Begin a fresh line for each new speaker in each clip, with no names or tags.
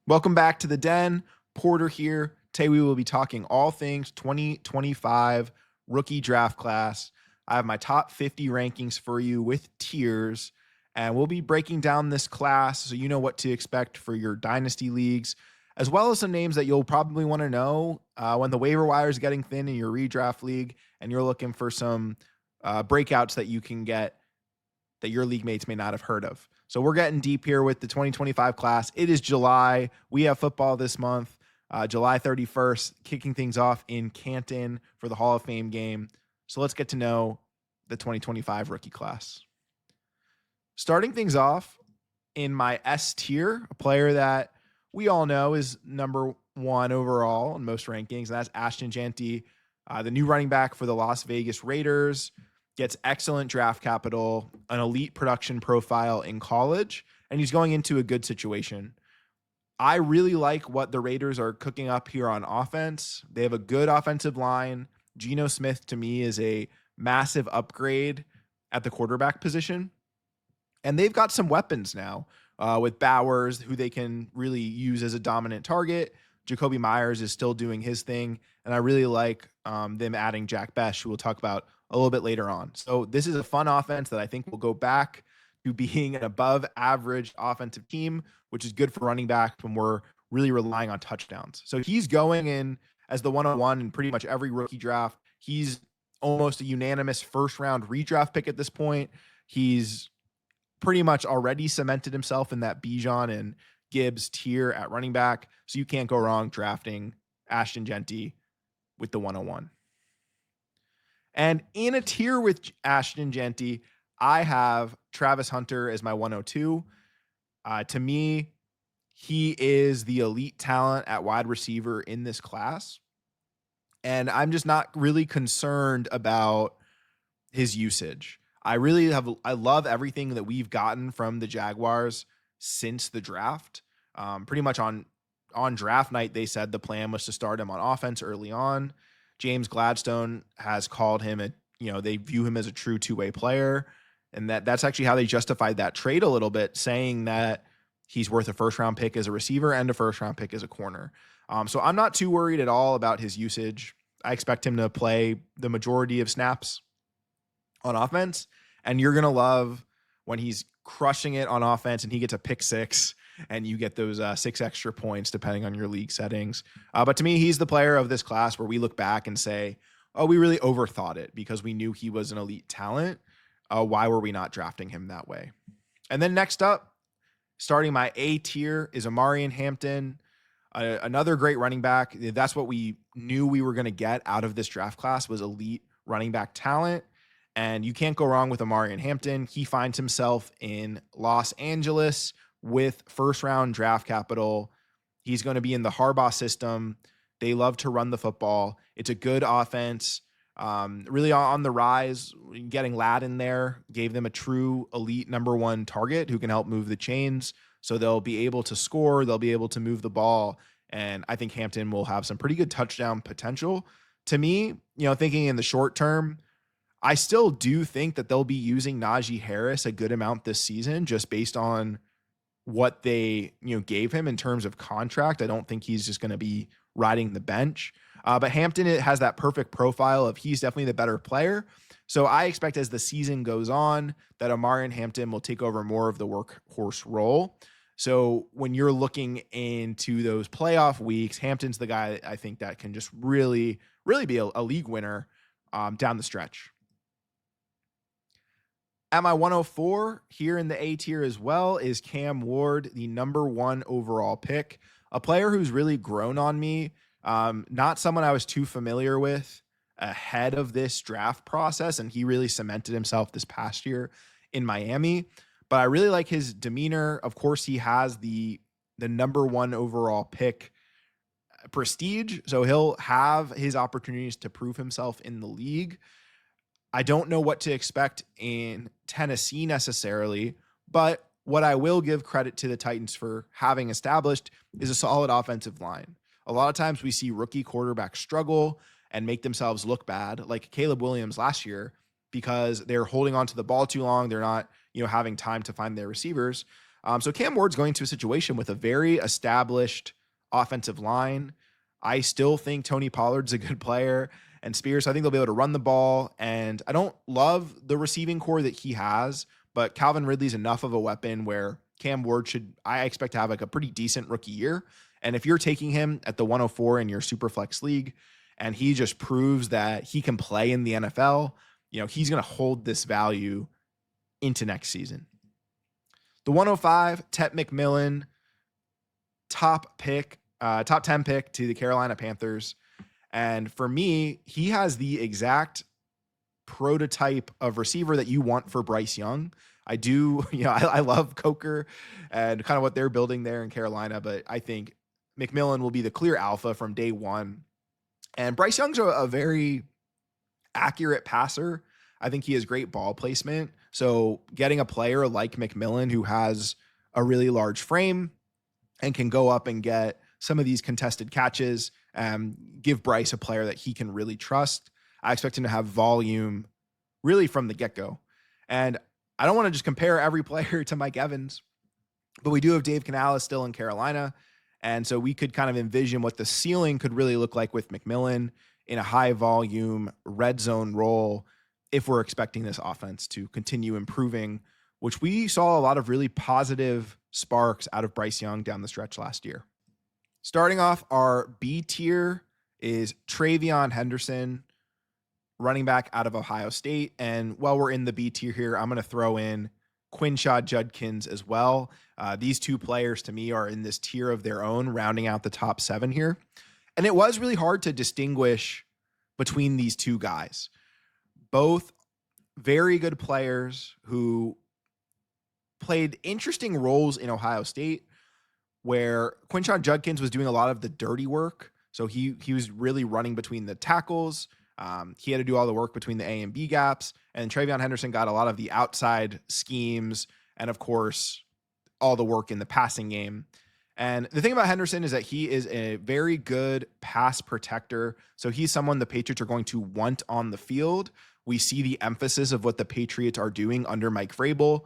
Welcome back to the Den. Porter here. Today we will be talking all things 2025 rookie draft class. I have my top 50 rankings for you with tiers, and we'll be breaking down this class so you know what to expect for your dynasty leagues, as well as some names that you'll probably want to know when the waiver wire is getting thin in your redraft league and you're looking for some breakouts that you can get that your league mates may not have heard of. So we're getting deep here with the 2025 class. It is July. We have football this month, July 31st, kicking things off in Canton for the Hall of Fame game. So let's get to know the 2025 rookie class. Starting things off in my S tier, a player that we all know is number one overall in most rankings, and that's Ashton Jeanty, the new running back for the Las Vegas Raiders. Gets excellent draft capital, an elite production profile in college, and he's going into a good situation. I really like what the Raiders are cooking up here on offense. They have a good offensive line. Geno Smith, to me, is a massive upgrade at the quarterback position. And they've got some weapons now with Bowers, who they can really use as a dominant target. Jacoby Myers is still doing his thing. And I really like them adding Jack Besh, who we'll talk about a little bit later on. So this is a fun offense that I think will go back to being an above average offensive team, which is good for running back when we're really relying on touchdowns. So he's going in as the 101 in pretty much every rookie draft. He's almost a unanimous first round redraft pick at this point. He's pretty much already cemented himself in that Bijan and Gibbs tier at running back. So you can't go wrong drafting Ashton Jeanty with the 101. And in a tier with Ashton Jeanty, I have Travis Hunter as my 102. To me, he is the elite talent at wide receiver in this class. And I'm just not really concerned about his usage. I love everything that we've gotten from the Jaguars since the draft. Pretty much on draft night, they said the plan was to start him on offense early on. James Gladstone has called him they view him as a true two-way player. And that's actually how they justified that trade a little bit, saying that he's worth a first-round pick as a receiver and a first-round pick as a corner. So I'm not too worried at all about his usage. I expect him to play the majority of snaps on offense. And you're going to love when he's crushing it on offense and he gets a pick six and you get those 6 extra points depending on your league settings. But to me, he's the player of this class where we look back and say, oh, we really overthought it because we knew he was an elite talent. Why were we not drafting him that way? And then next up, starting my A tier, is Amarian Hampton, another great running back. That's what we knew we were going to get out of this draft class, was elite running back talent. And you can't go wrong with Amarian Hampton. He finds himself in Los Angeles with first-round draft capital. He's going to be in the Harbaugh system. They love to run the football. It's a good offense. Really on the rise. Getting Ladd in there gave them a true elite number one target who can help move the chains. So they'll be able to score. They'll be able to move the ball. And I think Hampton will have some pretty good touchdown potential. To me, thinking in the short term, I still do think that they'll be using Najee Harris a good amount this season just based on what they gave him in terms of contract. I don't think he's just going to be riding the bench. But Hampton has that perfect profile of he's definitely the better player. So I expect as the season goes on that Amarian Hampton will take over more of the workhorse role. So when you're looking into those playoff weeks, Hampton's the guy I think that can just really, really be a league winner down the stretch. At my 104 here in the A tier as well is Cam Ward, the number one overall pick, a player who's really grown on me. Not someone I was too familiar with ahead of this draft process, and he really cemented himself this past year in Miami. But I really like his demeanor. Of course, he has the number one overall pick prestige, so he'll have his opportunities to prove himself in the league. I don't know what to expect in Tennessee necessarily, but what I will give credit to the Titans for having established is a solid offensive line. A lot of times we see rookie quarterbacks struggle and make themselves look bad, like Caleb Williams last year, because they're holding on to the ball too long. They're not, having time to find their receivers. So Cam Ward's going to a situation with a very established offensive line. I still think Tony Pollard's a good player, and Spears, I think they'll be able to run the ball. And I don't love the receiving core that he has, but Calvin Ridley's enough of a weapon where Cam Ward I expect to have like a pretty decent rookie year. And if you're taking him at the 104 in your super flex league, and he just proves that he can play in the NFL, he's going to hold this value into next season. The 105, Tet McMillan, top 10 pick to the Carolina Panthers. And for me, he has the exact prototype of receiver that you want for Bryce Young. I love Coker and kind of what they're building there in Carolina, but I think McMillan will be the clear alpha from day one. And Bryce Young's a very accurate passer. I think he has great ball placement. So getting a player like McMillan who has a really large frame and can go up and get some of these contested catches, give Bryce a player that he can really trust. I expect him to have volume really from the get-go. And I don't want to just compare every player to Mike Evans, but we do have Dave Canales still in Carolina. And so we could kind of envision what the ceiling could really look like with McMillan in a high volume red zone role if we're expecting this offense to continue improving, which we saw a lot of really positive sparks out of Bryce Young down the stretch last year. Starting off, our B tier is Travion Henderson, running back out of Ohio State. And while we're in the B tier here, I'm going to throw in Quinshad Judkins as well. These two players to me are in this tier of their own, rounding out the top 7 here. And it was really hard to distinguish between these two guys. Both very good players who played interesting roles in Ohio State, where Quinshad Judkins was doing a lot of the dirty work. So he was really running between the tackles. He had to do all the work between the A and B gaps. And Travion Henderson got a lot of the outside schemes and, of course, all the work in the passing game. And the thing about Henderson is that he is a very good pass protector. So he's someone the Patriots are going to want on the field. We see the emphasis of what the Patriots are doing under Mike Vrabel,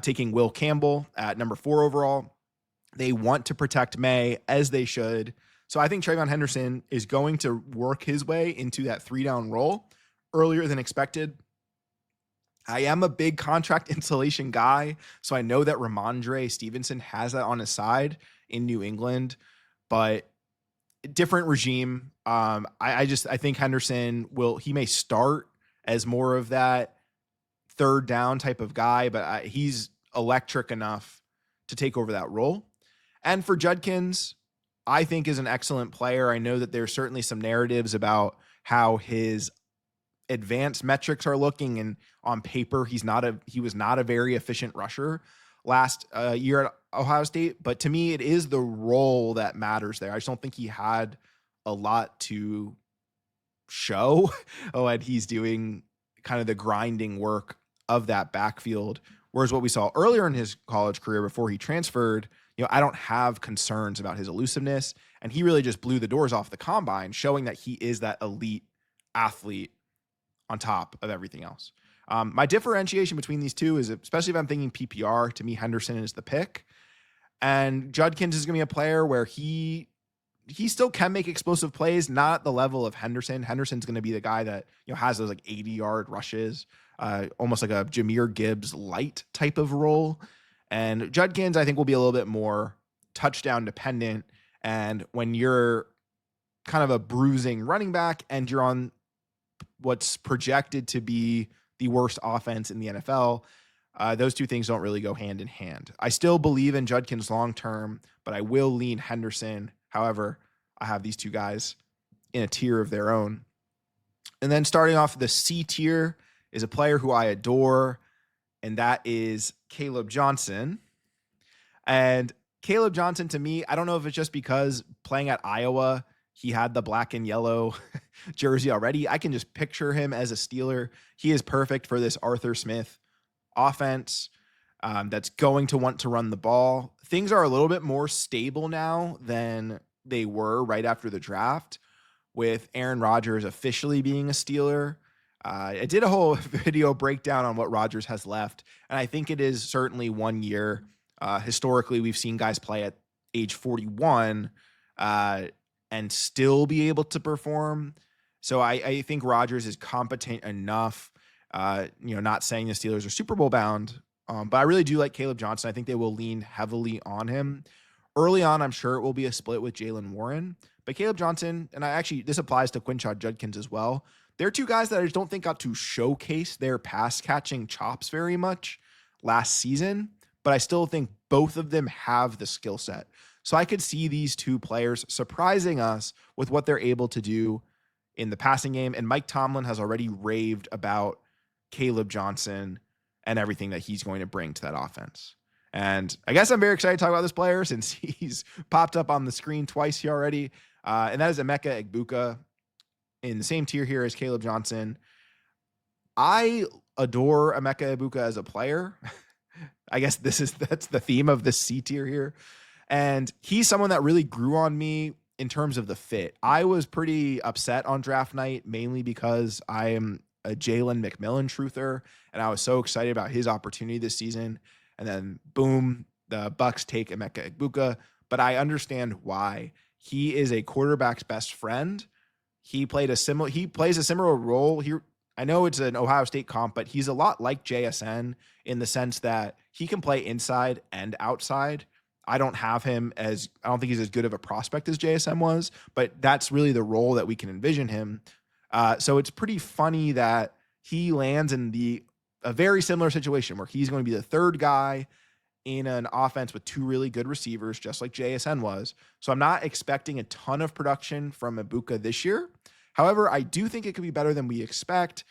taking Will Campbell at number 4 overall. They want to protect May, as they should. So I think Travion Henderson is going to work his way into that 3-down role earlier than expected. I am a big contract insulation guy, so I know that Ramondre Stevenson has that on his side in New England, but different regime. I think Henderson he may start as more of that 3rd down type of guy, but he's electric enough to take over that role. And for Judkins, I think is an excellent player. I know that there's certainly some narratives about how his advanced metrics are looking, and on paper, he was not a very efficient rusher last year at Ohio State. But to me, it is the role that matters there. I just don't think he had a lot to show. And he's doing kind of the grinding work of that backfield. Whereas what we saw earlier in his college career before he transferred, I don't have concerns about his elusiveness. And he really just blew the doors off the combine, showing that he is that elite athlete on top of everything else. My differentiation between these two is, especially if I'm thinking PPR, to me, Henderson is the pick. And Judkins is going to be a player where he still can make explosive plays, not at the level of Henderson. Henderson's going to be the guy that has those like 80-yard rushes, almost like a Jahmyr Gibbs light type of role. And Judkins, I think, will be a little bit more touchdown dependent. And when you're kind of a bruising running back and you're on what's projected to be the worst offense in the NFL, those two things don't really go hand in hand. I still believe in Judkins long-term, but I will lean Henderson. However, I have these two guys in a tier of their own. And then starting off the C tier is a player who I adore, and that is Caleb Johnson. And Caleb Johnson, to me, I don't know if it's just because playing at Iowa, he had the black and yellow jersey already. I can just picture him as a Steeler. He is perfect for this Arthur Smith offense that's going to want to run the ball. Things are a little bit more stable now than they were right after the draft, with Aaron Rodgers officially being a Steeler. I did a whole video breakdown on what Rodgers has left, and I think it is certainly 1 year. Historically, we've seen guys play at age 41 uh, and still be able to perform. So I think Rodgers is competent enough. Not saying the Steelers are Super Bowl bound, but I really do like Caleb Johnson. I think they will lean heavily on him. Early on, I'm sure it will be a split with Jalen Warren, but Caleb Johnson, and this applies to Quinshad Judkins as well. They're two guys that I just don't think got to showcase their pass catching chops very much last season, but I still think both of them have the skill set. So I could see these two players surprising us with what they're able to do in the passing game. And Mike Tomlin has already raved about Caleb Johnson and everything that he's going to bring to that offense. And I guess I'm very excited to talk about this player since he's popped up on the screen twice here already. And that is Emeka Egbuka in the same tier here as Caleb Johnson. I adore Emeka Egbuka as a player. I guess that's the theme of the C tier here. And he's someone that really grew on me in terms of the fit. I was pretty upset on draft night, mainly because I am a Jalen McMillan truther, and I was so excited about his opportunity this season. And then boom, the Bucks take Emeka Egbuka. But I understand why. He is a quarterback's best friend. He plays a similar role here. I know it's an Ohio State comp, but he's a lot like JSN in the sense that he can play inside and outside. I don't think he's as good of a prospect as JSN was, but that's really the role that we can envision him. So it's pretty funny that he lands in a very similar situation where he's going to be the third guy in an offense with two really good receivers, just like JSN was. So I'm not expecting a ton of production from Egbuka this year. However, I do think it could be better than we expect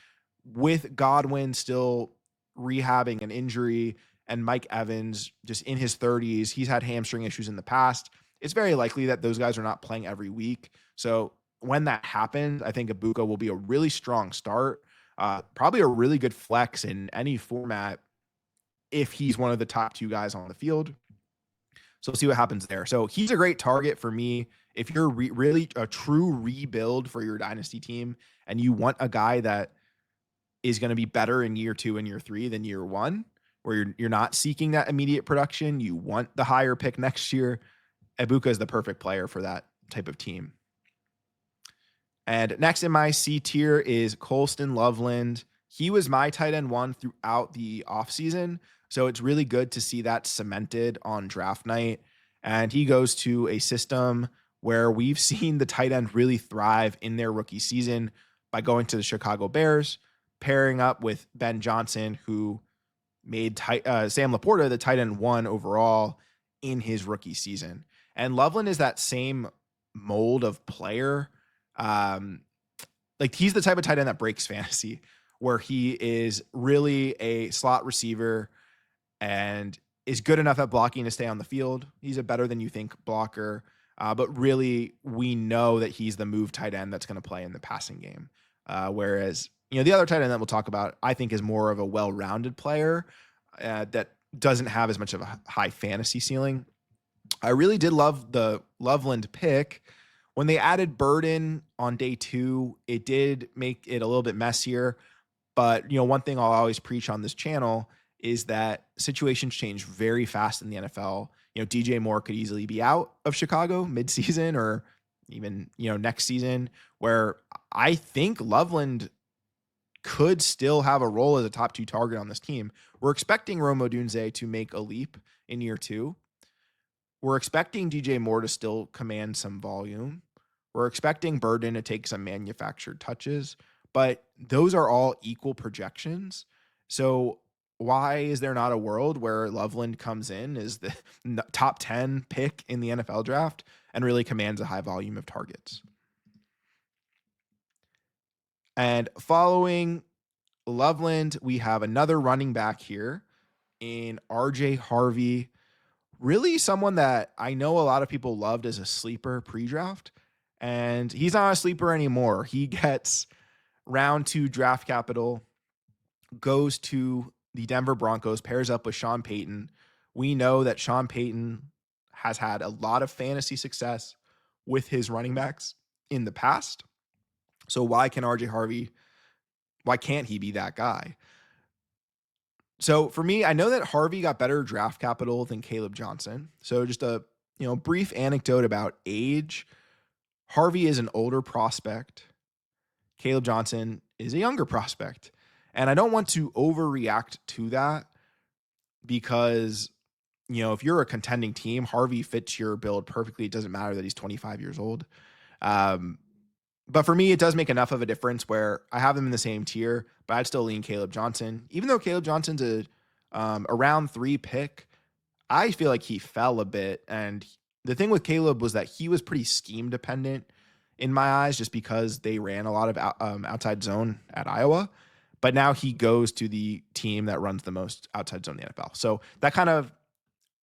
with Godwin still rehabbing an injury and Mike Evans just in his 30s. He's had hamstring issues in the past. It's very likely that those guys are not playing every week. So when that happens, I think Egbuka will be a really strong start, probably a really good flex in any format if he's one of the top two guys on the field. So we'll see what happens there. So he's a great target for me. If you're really a true rebuild for your dynasty team and you want a guy that is going to be better in year 2 and year 3 than year 1, where you're not seeking that immediate production, you want the higher pick next year, Egbuka is the perfect player for that type of team. And next in my C tier is Colston Loveland. He was my tight end 1 throughout the offseason. So it's really good to see that cemented on draft night. And he goes to a system where we've seen the tight end really thrive in their rookie season by going to the Chicago Bears, pairing up with Ben Johnson, who made Sam Laporta the tight end 1 overall in his rookie season. And Loveland is that same mold of player. Like he's the type of tight end that breaks fantasy, where he is really a slot receiver and is good enough at blocking to stay on the field. He's a better than you think blocker. But really, we know that he's the move tight end that's going to play in the passing game. Whereas, the other tight end that we'll talk about, I think, is more of a well-rounded player that doesn't have as much of a high fantasy ceiling. I really did love the Loveland pick. When they added Burden on day 2, it did make it a little bit messier. But, one thing I'll always preach on this channel is that situations change very fast in the NFL. DJ Moore could easily be out of Chicago midseason or even, next season, where I think Loveland could still have a role as a top 2 target on this team. We're expecting Rome Odunze to make a leap in year 2. We're expecting DJ Moore to still command some volume. We're expecting Burden to take some manufactured touches, but those are all equal projections. So why is there not a world where Loveland comes in as the top 10 pick in the NFL draft and really commands a high volume of targets? And following Loveland, we have another running back here in RJ Harvey. Really someone that I know a lot of people loved as a sleeper pre-draft, and he's not a sleeper anymore. He gets round 2 draft capital, goes to the Denver Broncos, pairs up with Sean Payton. We know that Sean Payton has had a lot of fantasy success with his running backs in the past. So why can't he be that guy? So for me, I know that Harvey got better draft capital than Caleb Johnson. So just a brief anecdote about age. Harvey is an older prospect. Caleb Johnson is a younger prospect. And I don't want to overreact to that because, if you're a contending team, Harvey fits your build perfectly. It doesn't matter that he's 25 years old. Um, but for me, it does make enough of a difference where I have them in the same tier, but I'd still lean Caleb Johnson. Even though Caleb Johnson's a round 3 pick, I feel like he fell a bit. And the thing with Caleb was that he was pretty scheme dependent in my eyes, just because they ran a lot of outside zone at Iowa. But now he goes to the team that runs the most outside zone in the NFL. So that kind of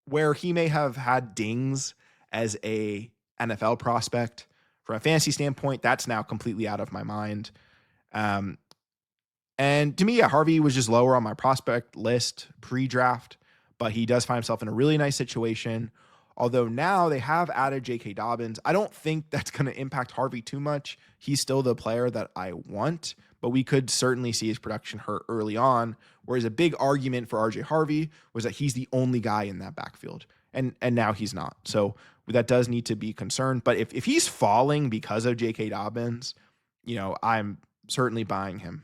where he may have had dings as a NFL prospect from a fantasy standpoint, that's now completely out of my mind. Um, and to me, yeah, Harvey was just lower on my prospect list pre-draft, but he does find himself in a really nice situation. Although now they have added J.K. Dobbins. I don't think that's going to impact Harvey too much. He's still the player that I want, but we could certainly see his production hurt early on. Whereas a big argument for RJ Harvey was that he's the only guy in that backfield. And now he's not. So that does need to be concerned. But if he's falling because of J.K. Dobbins, I'm certainly buying him.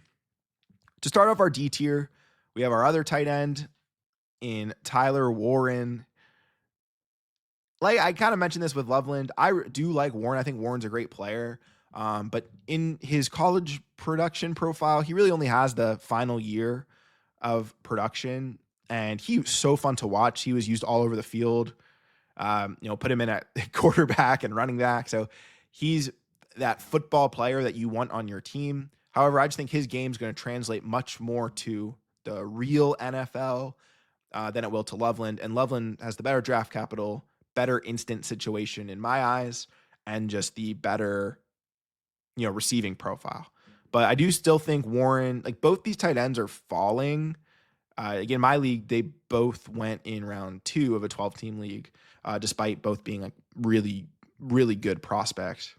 To start off our D tier, we have our other tight end in Tyler Warren. Like I kind of mentioned this with Loveland. I do like Warren. I think Warren's a great player. But in his college production profile, he really only has the final year of production. And he was so fun to watch. He was used all over the field. Put him in at quarterback and running back. So he's that football player that you want on your team. However, I just think his game's going to translate much more to the real NFL than it will to Loveland. And Loveland has the better draft capital, better instant situation in my eyes, and just the better, receiving profile. But I do still think Warren, like both these tight ends are falling. Again, my league, they both went in round 2 of a 12-team league, despite both being like really, really good prospects.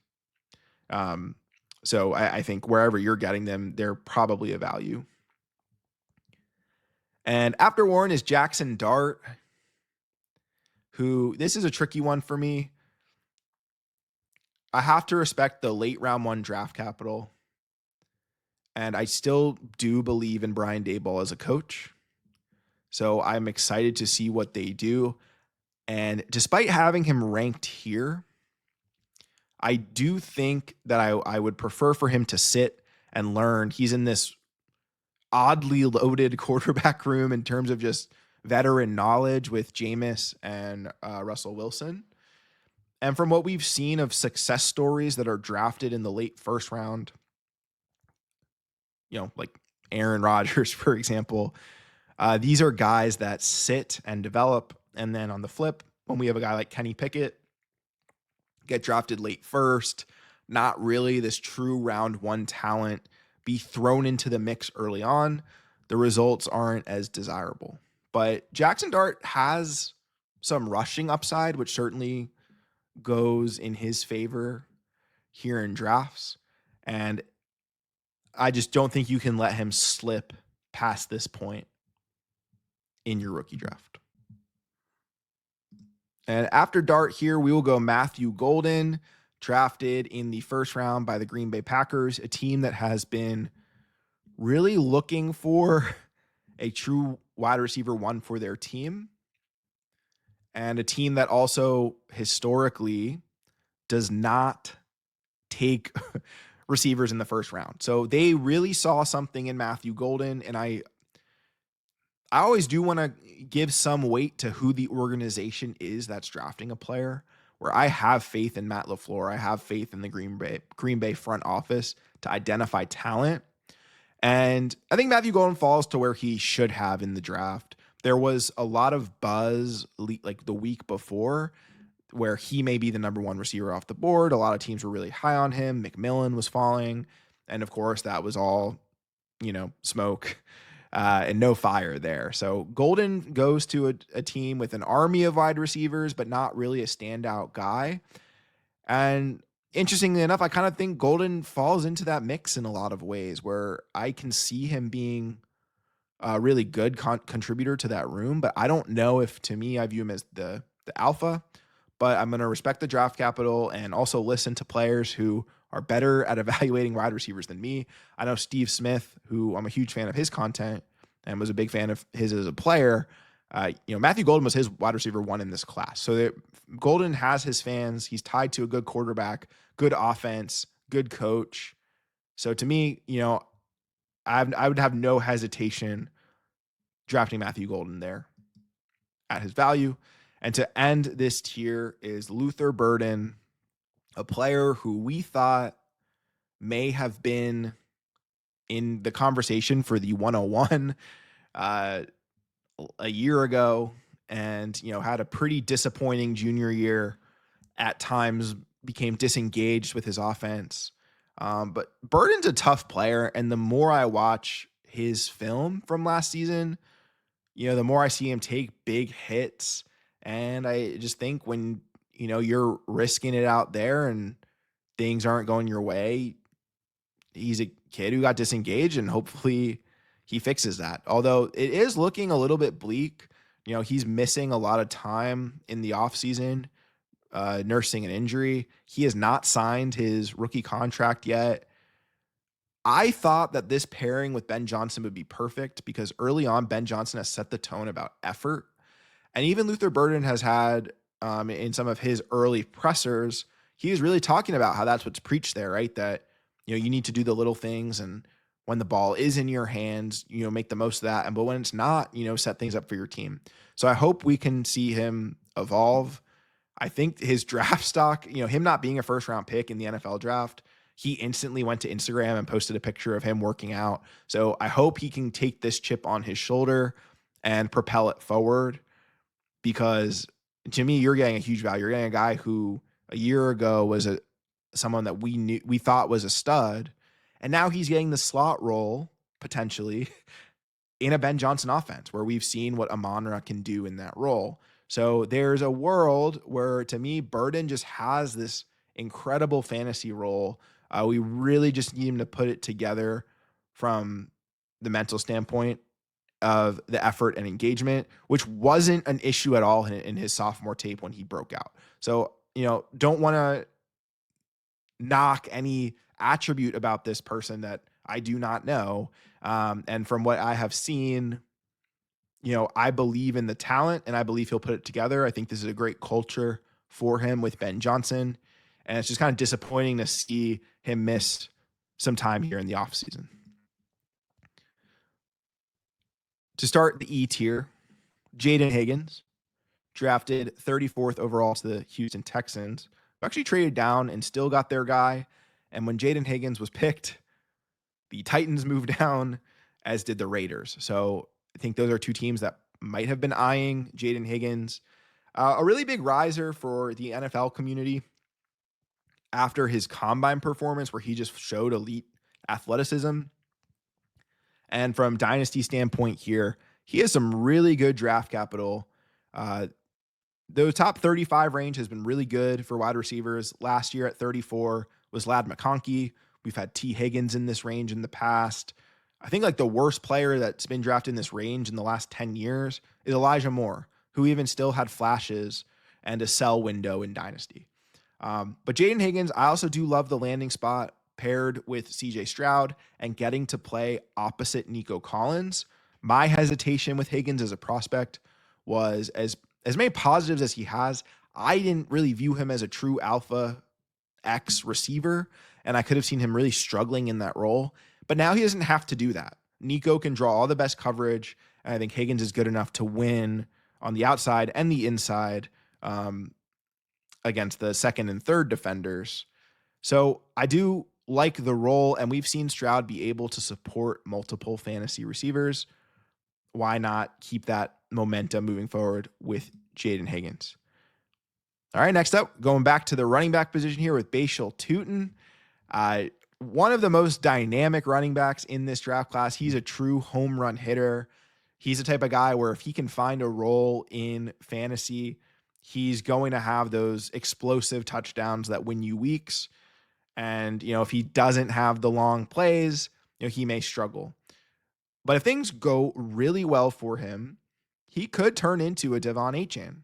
So I think wherever you're getting them, they're probably a value. And after Warren is Jackson Dart, who this is a tricky one for me. I have to respect the late round 1 draft capital. And I still do believe in Brian Daboll as a coach. So I'm excited to see what they do. And despite having him ranked here, I do think that I would prefer for him to sit and learn. He's in this oddly loaded quarterback room in terms of just veteran knowledge with Jameis and Russell Wilson. And from what we've seen of success stories that are drafted in the late first round, like Aaron Rodgers, for example, these are guys that sit and develop. And then on the flip, when we have a guy like Kenny Pickett get drafted late first, not really this true round 1 talent, be thrown into the mix early on, the results aren't as desirable. But Jackson Dart has some rushing upside, which certainly goes in his favor here in drafts. And I just don't think you can let him slip past this point in your rookie draft. And after Dart here, we will go Matthew Golden, drafted in the first round by the Green Bay Packers, a team that has been really looking for a true wide receiver 1 for their team, and a team that also historically does not take receivers in the first round. So they really saw something in Matthew Golden, and I always do want to give some weight to who the organization is that's drafting a player, where I have faith in Matt LaFleur. I have faith in the Green Bay front office to identify talent. And I think Matthew Golden falls to where he should have in the draft. There was a lot of buzz like the week before where he may be the number 1 receiver off the board. A lot of teams were really high on him. McMillan was falling. And of course, that was all, smoke and no fire there. So Golden goes to a team with an army of wide receivers, but not really a standout guy. And interestingly enough, I kind of think Golden falls into that mix in a lot of ways, where I can see him being a really good contributor to that room, but I don't know if, to me, I view him as the alpha. But I'm going to respect the draft capital and also listen to players who are better at evaluating wide receivers than me. I know Steve Smith, who I'm a huge fan of his content and was a big fan of his as a player. Matthew Golden was his wide receiver one in this class. So Golden has his fans. He's tied to a good quarterback, good offense, good coach. So to me, I would have no hesitation drafting Matthew Golden there at his value. And to end this tier is Luther Burden, a player who we thought may have been in the conversation for the 101 a year ago, and had a pretty disappointing junior year. At times became disengaged with his offense. But Burden's a tough player, and the more I watch his film from last season, the more I see him take big hits. And I just think when, you're risking it out there and things aren't going your way, he's a kid who got disengaged, and hopefully he fixes that. Although it is looking a little bit bleak. He's missing a lot of time in the offseason, nursing an injury. He has not signed his rookie contract yet. I thought that this pairing with Ben Johnson would be perfect because early on, Ben Johnson has set the tone about effort. And even Luther Burden has had, in some of his early pressers, he was really talking about how that's what's preached there, right? That, you need to do the little things, and when the ball is in your hands, make the most of that. But when it's not, set things up for your team. So I hope we can see him evolve. I think his draft stock, him not being a first round pick in the NFL draft, he instantly went to Instagram and posted a picture of him working out. So I hope he can take this chip on his shoulder and propel it forward, because to me, you're getting a huge value. You're getting a guy who a year ago was someone that we thought was a stud, and now he's getting the slot role potentially in a Ben Johnson offense where we've seen what Amon-Ra can do in that role. So there's a world where, to me, Burden just has this incredible fantasy role. We really just need him to put it together from the mental standpoint of the effort and engagement, which wasn't an issue at all in his sophomore tape when he broke out. So, don't want to knock any attribute about this person that I do not know. And from what I have seen, I believe in the talent, and I believe he'll put it together. I think this is a great culture for him with Ben Johnson. And it's just kind of disappointing to see him miss some time here in the offseason. To start the E tier, Jaden Higgins, drafted 34th overall to the Houston Texans, who actually traded down and still got their guy. And when Jaden Higgins was picked, the Titans moved down, as did the Raiders. So I think those are two teams that might have been eyeing Jaden Higgins. A really big riser for the NFL community after his combine performance, where he just showed elite athleticism. And from Dynasty standpoint here, he has some really good draft capital. The top 35 range has been really good for wide receivers. Last year at 34 was Ladd McConkey. We've had T. Higgins in this range in the past. I think the worst player that's been drafted in this range in the last 10 years is Elijah Moore, who even still had flashes and a sell window in Dynasty. But Jaden Higgins, I also do love the landing spot paired with CJ Stroud and getting to play opposite Nico Collins. My hesitation with Higgins as a prospect was as many positives as he has. I didn't really view him as a true alpha X receiver, and I could have seen him really struggling in that role. But now he doesn't have to do that. Nico can draw all the best coverage, and I think Higgins is good enough to win on the outside and the inside against the second and third defenders. So I do like the role, and we've seen Stroud be able to support multiple fantasy receivers. Why not keep that momentum moving forward with Jaden Higgins? All right, next up, going back to the running back position here with Bashal Tutin. One of the most dynamic running backs in this draft class. He's a true home run hitter. He's the type of guy where if he can find a role in fantasy, he's going to have those explosive touchdowns that win you weeks. And, if he doesn't have the long plays, he may struggle. But if things go really well for him, he could turn into a Devon Achane,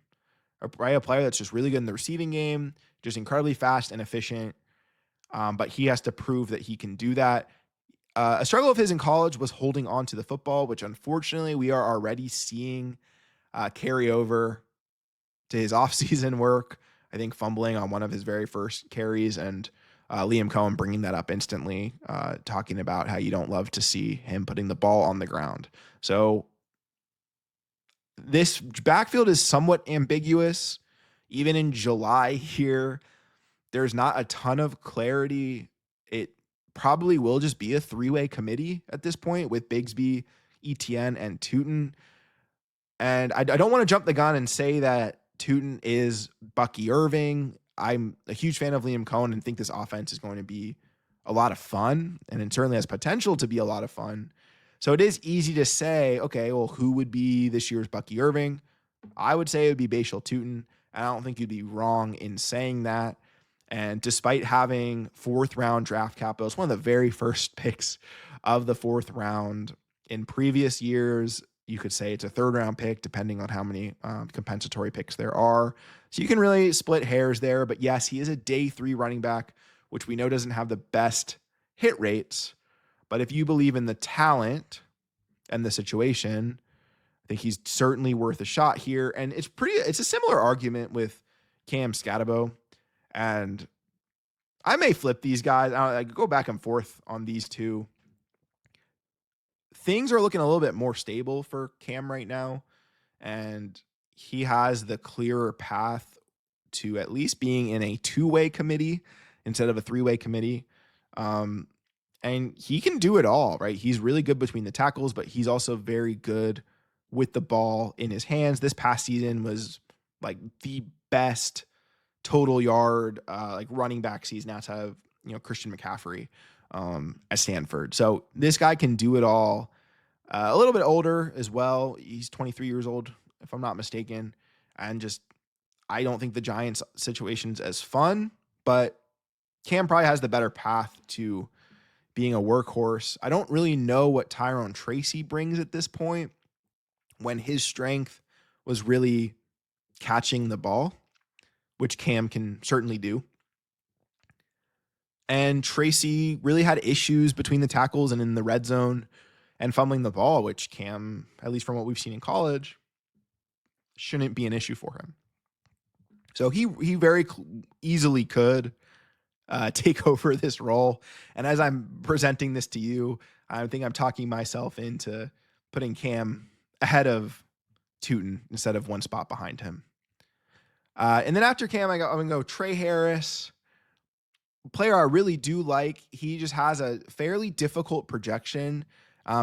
right? A player that's just really good in the receiving game, just incredibly fast and efficient. But he has to prove that he can do that. A struggle of his in college was holding on to the football, which unfortunately we are already seeing carry over to his offseason work. I think fumbling on one of his very first carries, and Liam Cohen bringing that up instantly, talking about how you don't love to see him putting the ball on the ground. So this backfield is somewhat ambiguous. Even in July here, there's not a ton of clarity. It probably will just be a three-way committee at this point with Bigsby, Etienne, and Tootin. And I don't want to jump the gun and say that Tootin is Bucky Irving. I'm a huge fan of Liam Cohen and think this offense is going to be a lot of fun, and it certainly has potential to be a lot of fun. So it is easy to say, okay, well, who would be this year's Bucky Irving? I would say it would be Bashal Tootin. I don't think you'd be wrong in saying that. And despite having fourth round draft capital, it's one of the very first picks of the fourth round. In previous years, you could say it's a third round pick, depending on how many compensatory picks there are. So you can really split hairs there. But yes, he is a day 3 running back, which we know doesn't have the best hit rates. But if you believe in the talent and the situation, I think he's certainly worth a shot here. And it's a similar argument with Cam Scatabo. And I may flip these guys. I go back and forth on these two. Things are looking a little bit more stable for Cam right now, and he has the clearer path to at least being in a 2-way committee instead of a 3-way committee. And he can do it all, right? He's really good between the tackles, but he's also very good with the ball in his hands. This past season was like the best total yard like running back season outside of Christian McCaffrey at Stanford. So this guy can do it all. A little bit older as well. He's 23 years old, if I'm not mistaken. And just, I don't think the Giants situation's as fun, but Cam probably has the better path to being a workhorse. I don't really know what Tyrone Tracy brings at this point, when his strength was really catching the ball, which Cam can certainly do. And Tracy really had issues between the tackles and in the red zone and fumbling the ball, which Cam, at least from what we've seen in college, shouldn't be an issue for him. So he very easily could take over this role. And as I'm presenting this to you, I think I'm talking myself into putting Cam ahead of Tootin instead of one spot behind him. And then after Cam, I'm going to go Trey Harris. Player I really do like. He just has a fairly difficult projection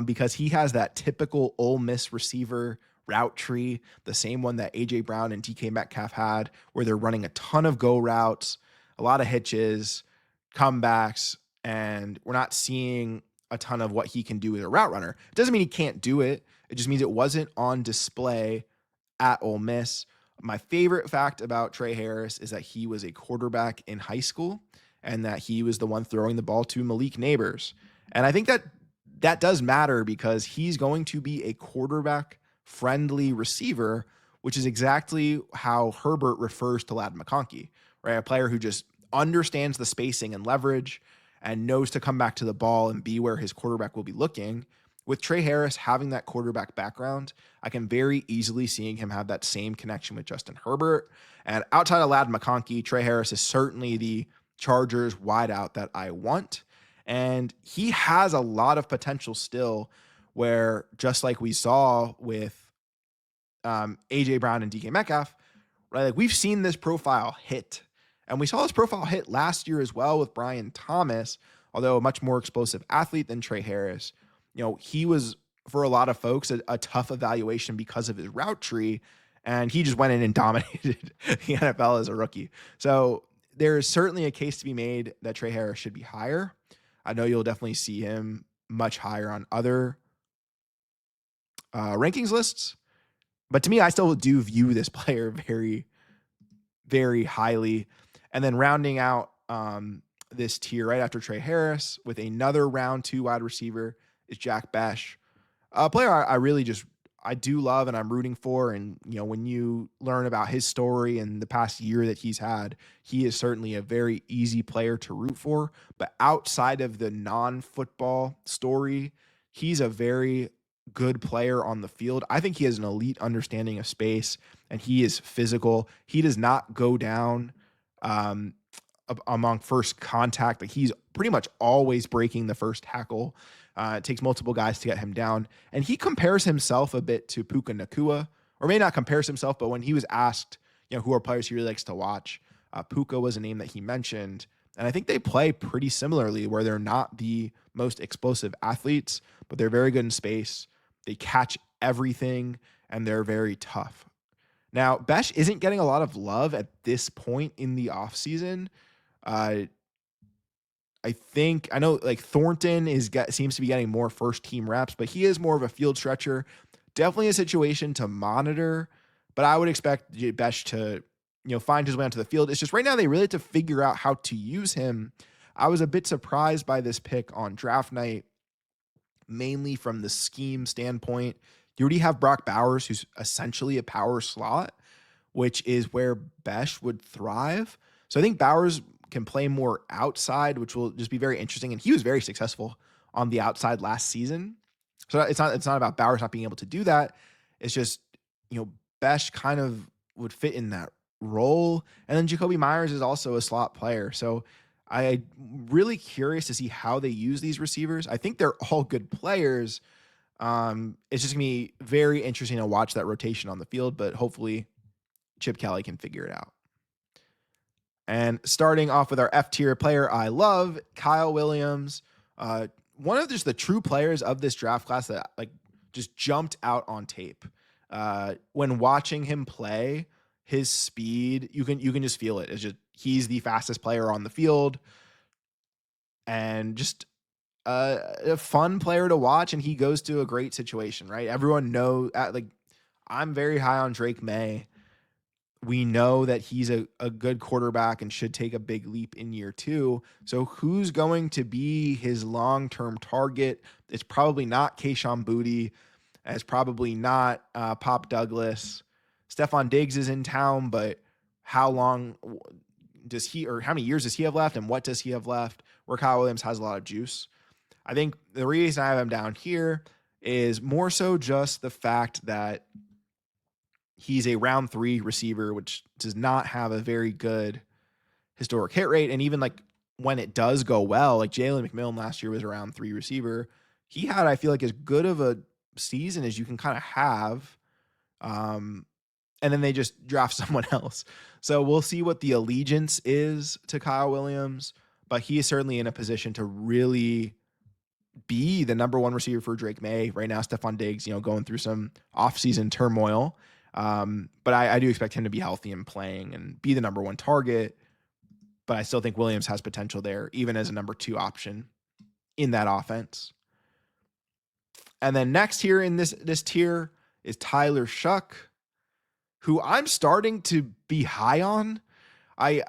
because he has that typical Ole Miss receiver route tree, the same one that A.J. Brown and DK Metcalf had, where they're running a ton of go routes, a lot of hitches, comebacks, and we're not seeing a ton of what he can do as a route runner. It doesn't mean he can't do it. It just means it wasn't on display at Ole Miss. My favorite fact about Trey Harris is that he was a quarterback in high school and that he was the one throwing the ball to Malik Neighbors. And I think that does matter because he's going to be a quarterback-friendly receiver, which is exactly how Herbert refers to Ladd McConkey, right? A player who just understands the spacing and leverage and knows to come back to the ball and be where his quarterback will be looking. With Trey Harris having that quarterback background, I can very easily seeing him have that same connection with Justin Herbert. And outside of Ladd McConkey, Trey Harris is certainly the Chargers wideout that I want. And he has a lot of potential still, where just like we saw with A.J. Brown and DK Metcalf, right? Like we've seen this profile hit. And we saw this profile hit last year as well with Brian Thomas, although a much more explosive athlete than Trey Harris. He was, for a lot of folks, a tough evaluation because of his route tree, and he just went in and dominated the NFL as a rookie. So there is certainly a case to be made that Trey Harris should be higher. I know you'll definitely see him much higher on other rankings lists, but to me, I still do view this player very, very highly. And then rounding out this tier right after Trey Harris with another round 2 wide receiver is Jack Besh. A player I really just I do love and I'm rooting for, and when you learn about his story and the past year that he's had, he is certainly a very easy player to root for. But outside of the non-football story, he's a very good player on the field. I think he has an elite understanding of space, and he is physical. He does not go down um, among first contact, but he's pretty much always breaking the first tackle. It takes multiple guys to get him down. And he compares himself a bit to Puka Nakua, or may not compares himself, but when he was asked, who are players he really likes to watch, Puka was a name that he mentioned. And I think they play pretty similarly, where they're not the most explosive athletes, but they're very good in space. They catch everything, and they're very tough. Now, Besh isn't getting a lot of love at this point in the offseason. Uh, I know like Thornton seems to be getting more first team reps, but he is more of a field stretcher. Definitely a situation to monitor, but I would expect Besh to find his way onto the field. It's just right now they really have to figure out how to use him. I was a bit surprised by this pick on draft night, mainly from the scheme standpoint. You already have Brock Bowers, who's essentially a power slot, which is where Besh would thrive. So I think Bowers can play more outside, which will just be very interesting. And he was very successful on the outside last season. So it's not about Bowers not being able to do that. It's just, Besh kind of would fit in that role. And then Jacoby Myers is also a slot player. So I'm really curious to see how they use these receivers. I think they're all good players. It's just gonna be very interesting to watch that rotation on the field, but hopefully Chip Kelly can figure it out. And starting off with our F tier player I love, Kyle Williams. One of just the true players of this draft class that like just jumped out on tape. When watching him play, his speed, you can just feel it. It's just he's the fastest player on the field, and just a fun player to watch. And he goes to a great situation, right? Everyone knows. I'm very high on Drake May. We know that he's a good quarterback and should take a big leap in year 2. So who's going to be his long-term target? It's probably not Kayshon Boutte. It's probably not Pop Douglas. Stephon Diggs is in town, but how long does he, or how many years does he have left, and what does he have left? Where Kyle Williams has a lot of juice. I think the reason I have him down here is more so just the fact that he's a round 3 receiver, which does not have a very good historic hit rate. And even like when it does go well, like Jalen McMillan last year was a round 3 receiver. He had, I feel like, as good of a season as you can kind of have. And then they just draft someone else. So we'll see what the allegiance is to Kyle Williams, but he is certainly in a position to really be the number 1 receiver for Drake May. Right now, Stephon Diggs, going through some offseason turmoil. But I do expect him to be healthy and playing and be the number 1 target. But I still think Williams has potential there, even as a number 2 option in that offense. And then next here in this tier is Tyler Shuck, who I'm starting to be high on. I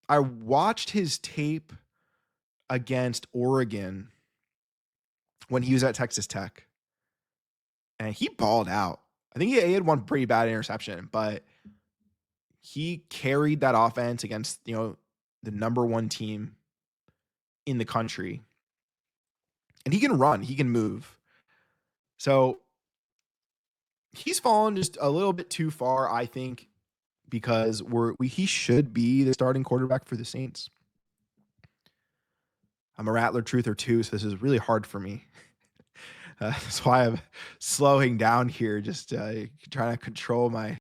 watched his tape against Oregon when he was at Texas Tech, and he balled out. I think he had one pretty bad interception, but he carried that offense against, the number 1 team in the country. And he can run, he can move. So he's fallen just a little bit too far, I think, because he should be the starting quarterback for the Saints. I'm a Rattler truther too, so this is really hard for me. That's why I'm slowing down here, just trying to control my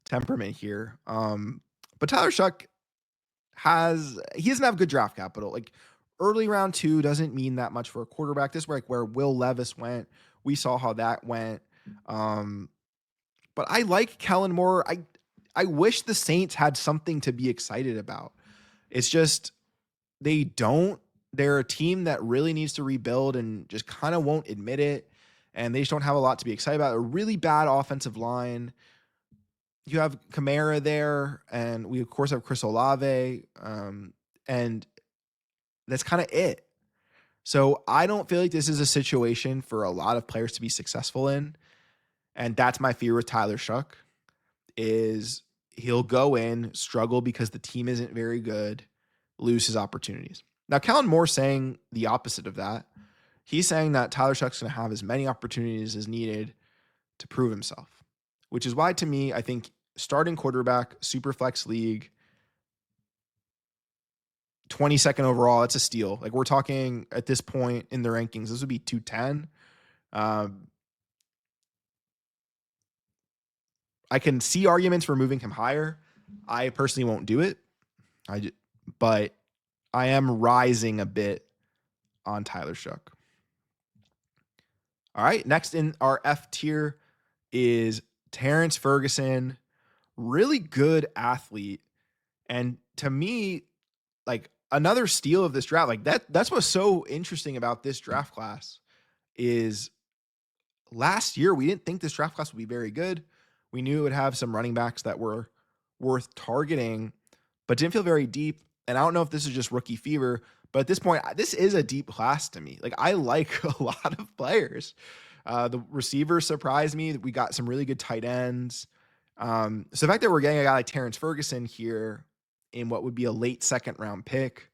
temperament here. But Tyler Shuck he doesn't have good draft capital. Like early round 2 doesn't mean that much for a quarterback. This is where Will Levis went. We saw how that went. But I like Kellen Moore. I wish the Saints had something to be excited about. It's just they don't. They're a team that really needs to rebuild and just kind of won't admit it. And they just don't have a lot to be excited about. A really bad offensive line. You have Kamara there, and we, of course, have Chris Olave. And that's kind of it. So I don't feel like this is a situation for a lot of players to be successful in. And that's my fear with Tyler Shuck is he'll go in, struggle because the team isn't very good, lose his opportunities. Now, Kellen Moore's saying the opposite of that. He's saying that Tyler Shuck's going to have as many opportunities as needed to prove himself, which is why, to me, I think starting quarterback, super flex league, 22nd overall, that's a steal. Like we're talking at this point in the rankings, this would be 210. I can see arguments for moving him higher. I personally won't do it. But I am rising a bit on Tyler Shuck. All right, next in our F tier is Terrence Ferguson, really good athlete. And to me, like another steal of this draft, like that's what's so interesting about this draft class is last year we didn't think this draft class would be very good. We knew it would have some running backs that were worth targeting, but didn't feel very deep. And I don't know if this is just rookie fever, but at this point, this is a deep class to me. Like I like a lot of players. The receivers surprised me. We got some really good tight ends. So the fact that we're getting a guy like Terrence Ferguson here in what would be a late second round pick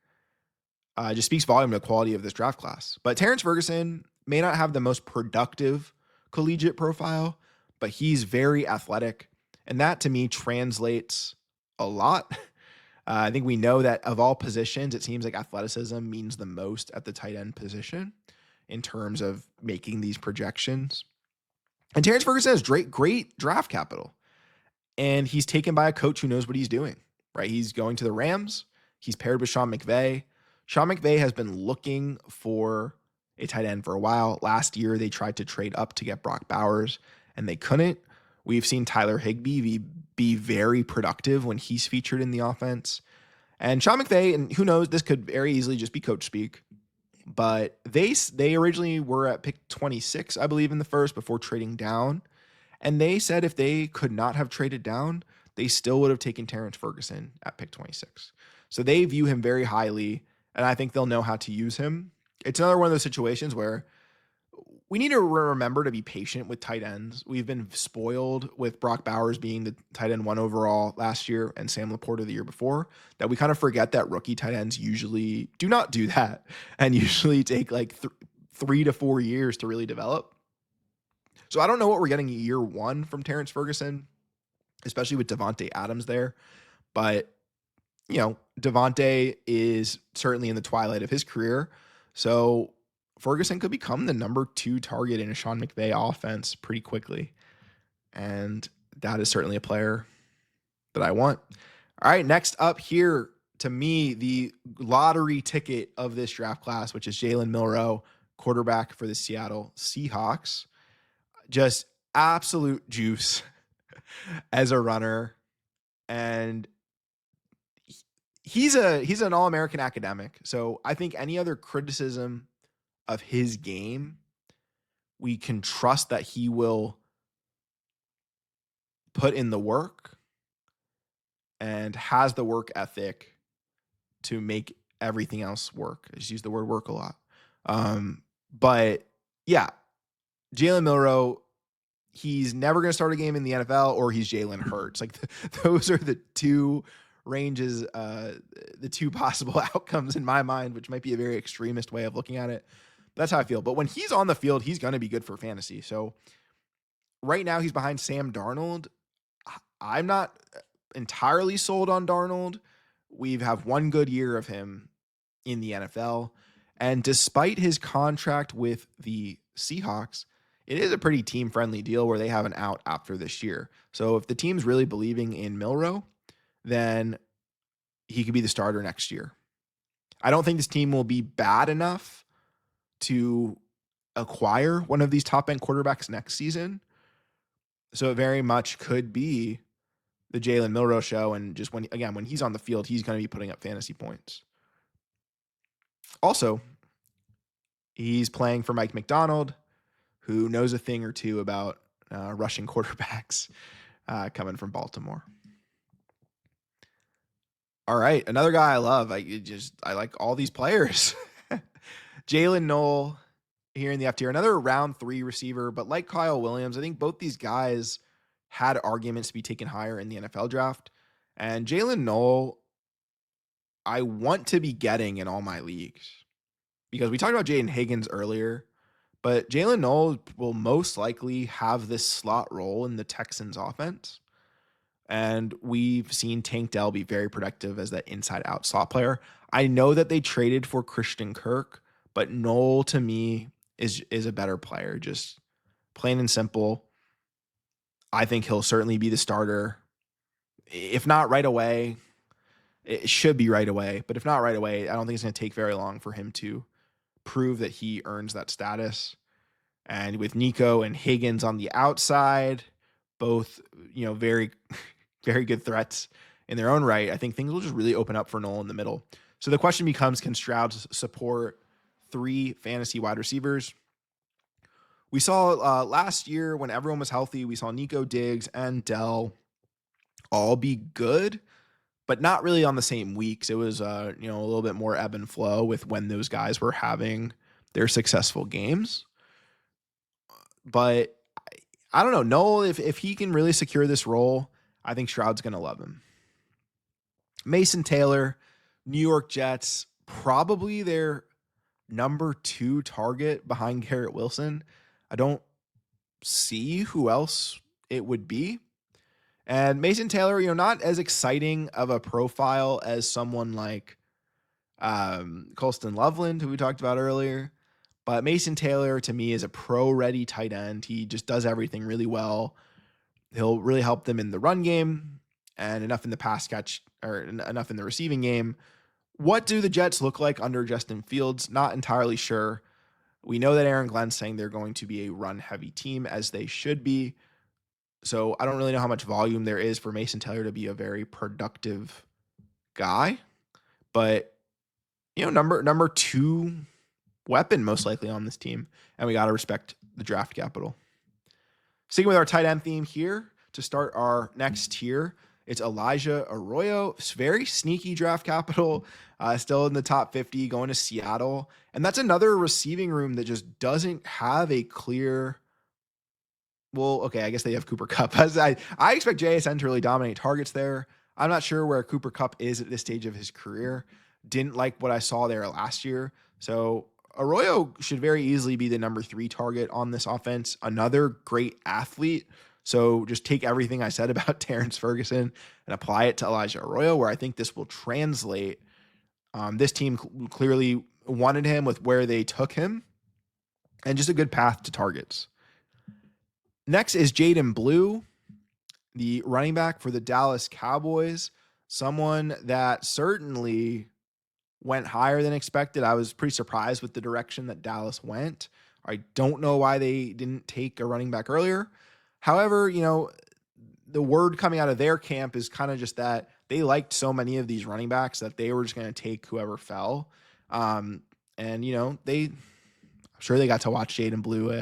just speaks volume to the quality of this draft class. But Terrence Ferguson may not have the most productive collegiate profile, but he's very athletic. And that to me translates a lot. I think we know that of all positions, it seems like athleticism means the most at the tight end position in terms of making these projections. And Terrence Ferguson has great draft capital. And he's taken by a coach who knows what he's doing, right? He's going to the Rams. He's paired with Sean McVay. Sean McVay has been looking for a tight end for a while. Last year, they tried to trade up to get Brock Bowers, and they couldn't. We've seen Tyler Higbee be very productive when he's featured in the offense. And Sean McVay, and who knows, this could very easily just be coach speak, but they originally were at pick 26, I believe, in the first before trading down. And they said if they could not have traded down, they still would have taken Terrence Ferguson at pick 26. So they view him very highly, and I think they'll know how to use him. It's another one of those situations where we need to remember to be patient with tight ends. We've been spoiled with Brock Bowers being the tight end 1 overall last year and Sam Laporta the year before, that we kind of forget that rookie tight ends usually do not do that and usually take like 3 to 4 years to really develop. So I don't know what we're getting year 1 from Terrence Ferguson, especially with Devontae Adams there. But, you know, Devontae is certainly in the twilight of his career. So Ferguson could become the number 2 target in a Sean McVay offense pretty quickly. And that is certainly a player that I want. All right, next up here, to me, the lottery ticket of this draft class, which is Jalen Milroe, quarterback for the Seattle Seahawks. Just absolute juice as a runner. And he's an All-American academic. So I think any other criticism of his game, we can trust that he will put in the work and has the work ethic to make everything else work. I just use the word work a lot. But yeah, Jalen Milroe, he's never going to start a game in the NFL, or he's Jalen Hurts. Like those are the two ranges, the two possible outcomes in my mind, which might be a very extremist way of looking at it. That's how I feel. But when he's on the field, he's going to be good for fantasy. So right now he's behind Sam Darnold. I'm not entirely sold on Darnold. We have one good year of him in the NFL. And despite his contract with the Seahawks, it is a pretty team-friendly deal where they have an out after this year. So if the team's really believing in Milroe, then he could be the starter next year. I don't think this team will be bad enough to acquire one of these top-end quarterbacks next season. So it very much could be the Jalen Milroe show, and just when he's on the field, he's going to be putting up fantasy points. Also, he's playing for Mike McDonald, who knows a thing or two about rushing quarterbacks coming from Baltimore. All right, another guy I love. I like all these players. Jalen Noel here in the F tier, another round 3 receiver, but like Kyle Williams, I think both these guys had arguments to be taken higher in the NFL draft. And Jalen Noel, I want to be getting in all my leagues because we talked about Jaden Higgins earlier, but Jalen Noel will most likely have this slot role in the Texans offense. And we've seen Tank Dell be very productive as that inside out slot player. I know that they traded for Christian Kirk, but Noel to me is a better player. Just plain and simple. I think he'll certainly be the starter. If not right away, it should be right away. But if not right away, I don't think it's going to take very long for him to prove that he earns that status. And with Nico and Higgins on the outside, both, very, very good threats in their own right, I think things will just really open up for Noel in the middle. So the question becomes, can Stroud support 3 fantasy wide receivers? We saw last year when everyone was healthy, we saw Nico, Diggs, and Dell all be good, but not really on the same weeks. It was, a little bit more ebb and flow with when those guys were having their successful games. But I don't know. Noel, if he can really secure this role, I think Stroud's going to love him. Mason Taylor, New York Jets, probably their number 2 target behind Garrett Wilson. I don't see who else it would be. And Mason Taylor, not as exciting of a profile as someone like Colston Loveland, who we talked about earlier. But Mason Taylor, to me, is a pro-ready tight end. He just does everything really well. He'll really help them in the run game and enough in the pass catch, or enough in the receiving game. What do the Jets look like under Justin Fields? Not entirely sure. We know that Aaron Glenn's saying they're going to be a run-heavy team, as they should be. So I don't really know how much volume there is for Mason Taylor to be a very productive guy. But, number 2 weapon most likely on this team. And we got to respect the draft capital. Sticking with our tight end theme here to start our next tier, it's Elijah Arroyo. It's very sneaky draft capital, still in the top 50, going to Seattle. And that's another receiving room that just doesn't have a clear... Well, okay, I guess they have Cooper Kupp. I expect JSN to really dominate targets there. I'm not sure where Cooper Kupp is at this stage of his career. Didn't like what I saw there last year. So Arroyo should very easily be the number 3 target on this offense. Another great athlete. So just take everything I said about Terrence Ferguson and apply it to Elijah Arroyo, where I think this will translate. This team clearly wanted him with where they took him, and just a good path to targets. Next is Jaden Blue, the running back for the Dallas Cowboys, someone that certainly went higher than expected. I was pretty surprised with the direction that Dallas went. I don't know why they didn't take a running back earlier. However, the word coming out of their camp is kind of just that they liked so many of these running backs that they were just going to take whoever fell. And, I'm sure they got to watch Jaden Blue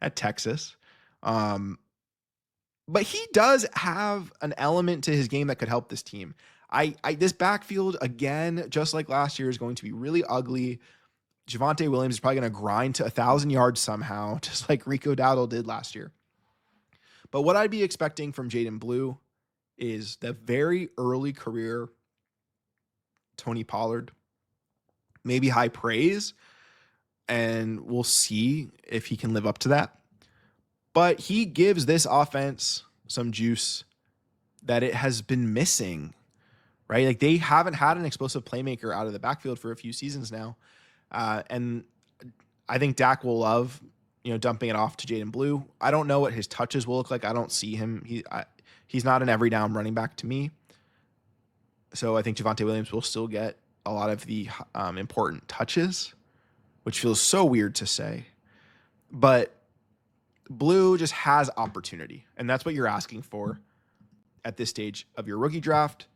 at Texas. But he does have an element to his game that could help this team. This backfield, again, just like last year, is going to be really ugly. Javonte Williams is probably going to grind to 1,000 yards somehow, just like Rico Dowdle did last year. But what I'd be expecting from Jaden Blue is the very early career Tony Pollard, maybe high praise, and we'll see if he can live up to that. But he gives this offense some juice that it has been missing, right? Like, they haven't had an explosive playmaker out of the backfield for a few seasons now. And I think Dak will love, dumping it off to Jaden Blue. I don't know what his touches will look like. I don't see him. He's not an every down running back to me. So I think Javonte Williams will still get a lot of the important touches, which feels so weird to say. But Blue just has opportunity, and that's what you're asking for at this stage of your rookie draft.